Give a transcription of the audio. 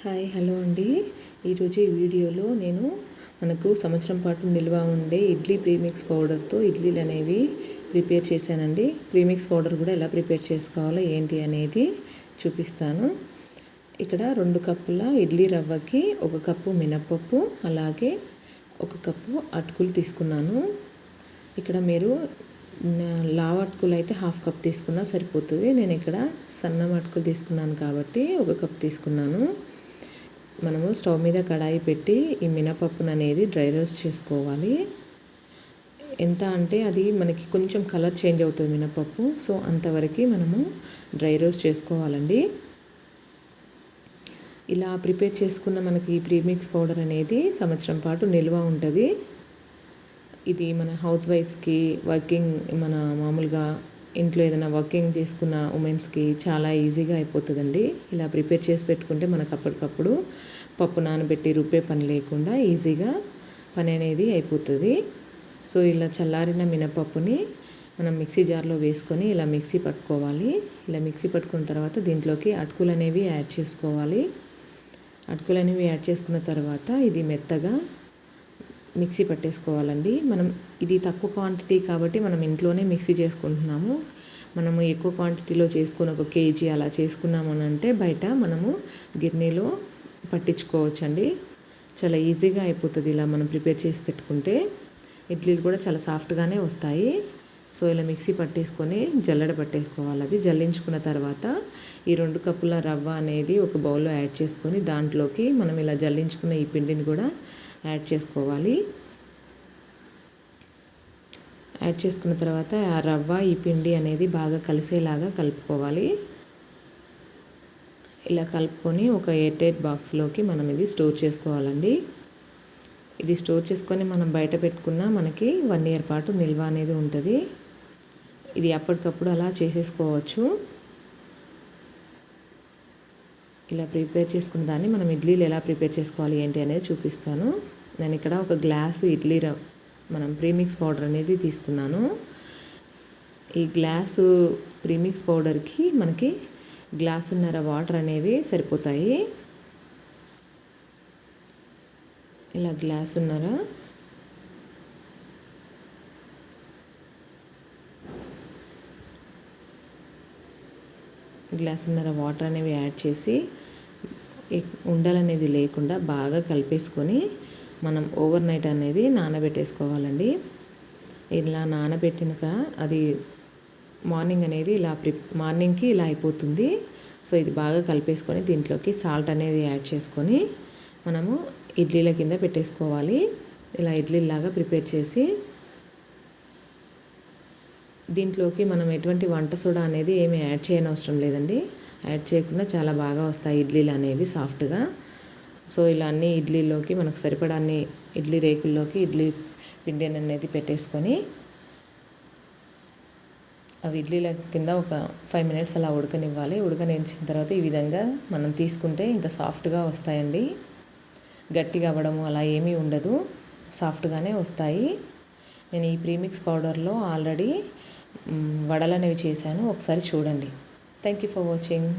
Hi hello అండి. ఈరోజు ఈ వీడియోలో నేను మనకు సంవత్సరం పాటు నిల్వ ఉండే ఇడ్లీ ప్రీమిక్స్ పౌడర్తో ఇడ్లీలు అనేవి ప్రిపేర్ చేశానండి. ప్రీమిక్స్ పౌడర్ కూడా ఎలా ప్రిపేర్ చేసుకోవాలో ఏంటి అనేది చూపిస్తాను. ఇక్కడ 2 కప్పుల ఇడ్లీ రవ్వకి 1 కప్పు మినప్పప్పు, అలాగే 1 కప్పు అటుకులు తీసుకున్నాను. ఇక్కడ మీరు లావు అటుకులు అయితే 1/2 కప్ తీసుకున్నా సరిపోతుంది. నేను ఇక్కడ సన్నం అటుకులు తీసుకున్నాను కాబట్టి 1 కప్ తీసుకున్నాను. మనము స్టవ్ మీద కడాయి పెట్టి ఈ మినపప్పును అనేది డ్రై రోస్ట్ చేసుకోవాలి. ఎంత అంటే అది మనకి కొంచెం కలర్ చేంజ్ అవుతుంది మినపప్పు, సో అంతవరకు మనము డ్రై రోస్ట్ చేసుకోవాలండి. ఇలా ప్రిపేర్ చేసుకున్న మనకి ఈ ప్రీమిక్స్ పౌడర్ అనేది సంవత్సరం పాటు నిల్వ ఉంటుంది. ఇది మన హౌస్ వైఫ్స్కి, మన మామూలుగా ఇంట్లో ఏదైనా వర్కింగ్ చేసుకున్న ఉమెన్స్కి చాలా ఈజీగా అయిపోతుందండి. ఇలా ప్రిపేర్ చేసి పెట్టుకుంటే మనకు అప్పటికప్పుడు పప్పు నానబెట్టి రుబ్బే పని లేకుండా ఈజీగా పని అనేది అయిపోతుంది. సో ఇలా చల్లారిన మినపప్పుని మనం మిక్సీ జార్లో వేసుకొని ఇలా మిక్సీ పట్టుకోవాలి. ఇలా మిక్సీ పట్టుకున్న తర్వాత దీంట్లోకి అటుకులు అనేవి యాడ్ చేసుకోవాలి. అటుకులు అనేవి యాడ్ చేసుకున్న తర్వాత ఇది మెత్తగా మిక్సీ పట్టేసుకోవాలండి. మనం ఇది తక్కువ క్వాంటిటీ కాబట్టి మనం ఇంట్లోనే మిక్సీ చేసుకుంటున్నాము. మనము ఎక్కువ క్వాంటిటీలో చేసుకొని 1 కేజీ అలా చేసుకున్నాము అని అంటే బయట మనము గిన్నెలో పట్టించుకోవచ్చండి. చాలా ఈజీగా అయిపోతుంది ఇలా మనం ప్రిపేర్ చేసి పెట్టుకుంటే. ఇడ్లీలు కూడా చాలా సాఫ్ట్గానే వస్తాయి. సో ఇలా మిక్సీ పట్టేసుకొని జల్లెడ పట్టేసుకోవాలి. అది జల్లించుకున్న తర్వాత ఈ 2 కప్పుల రవ్వ అనేది ఒక బౌల్లో యాడ్ చేసుకొని దాంట్లోకి మనం ఇలా జల్లించుకున్న ఈ పిండిని కూడా యాడ్ చేసుకోవాలి. యాడ్ చేసుకున్న తర్వాత ఆ రవ్వ ఈ పిండి అనేది బాగా కలిసేలాగా కలుపుకోవాలి. ఇలా కలుపుకొని ఒక ఎయిర్ టైట్ బాక్స్లోకి మనం ఇది స్టోర్ చేసుకోవాలండి. ఇది స్టోర్ చేసుకొని మనం బయట పెట్టుకున్న మనకి 1 ఇయర్ పాటు నిల్వ అనేది ఉంటుంది. ఇది అప్పటికప్పుడు అలా చేసేసుకోవచ్చు. ఇలా ప్రిపేర్ చేసుకున్న దాన్ని మనం ఇడ్లీలు ఎలా ప్రిపేర్ చేసుకోవాలి ఏంటి అనేది చూపిస్తాను. నేను ఇక్కడ 1 గ్లాసు ఇడ్లీ మనం ప్రీమిక్స్ పౌడర్ అనేది తీసుకున్నాను. ఈ గ్లాసు ప్రీమిక్స్ పౌడర్కి మనకి గ్లాసున్నర వాటర్ అనేవి సరిపోతాయి. ఇలా గ్లాసున్నర వాటర్ అనేవి యాడ్ చేసి ఉండలనేది లేకుండా బాగా కలిపేసుకొని మనం ఓవర్ నైట్ అనేది నానబెట్టేసుకోవాలండి. ఇలా నానబెట్టినాక అది మార్నింగ్ అనేది మార్నింగ్కి ఇలా అయిపోతుంది. సో ఇది బాగా కలిపేసుకొని దీంట్లోకి సాల్ట్ అనేది యాడ్ చేసుకొని మనము ఇడ్లీల కింద పెట్టేసుకోవాలి. ఇలా ఇడ్లీలాగా ప్రిపేర్ చేసి దీంట్లోకి మనం ఎటువంటి వంట సోడా అనేది ఏమీ యాడ్ చేయనవసరం లేదండి. యాడ్ చేయకుండా చాలా బాగా వస్తాయి ఇడ్లీలు అనేవి సాఫ్ట్గా. సో ఇలా అన్ని ఇడ్లీలోకి మనకు సరిపడా అన్ని ఇడ్లీ రేకుల్లోకి ఇడ్లీ పిండి అనేది పెట్టేసుకొని అవి ఇడ్లీల కింద ఒక 5 మినిట్స్ అలా ఉడకనివ్వాలి. ఉడకనిచ్చిన తర్వాత ఈ విధంగా మనం తీసుకుంటే ఇంత సాఫ్ట్గా వస్తాయండి. గట్టిగా అవ్వడము అలా ఏమీ ఉండదు, సాఫ్ట్గానే వస్తాయి. నేను ఈ ప్రీమిక్స్ పౌడర్లో ఆల్రెడీ వడలు అనేవి చేశాను, ఒకసారి చూడండి. Thank you for watching.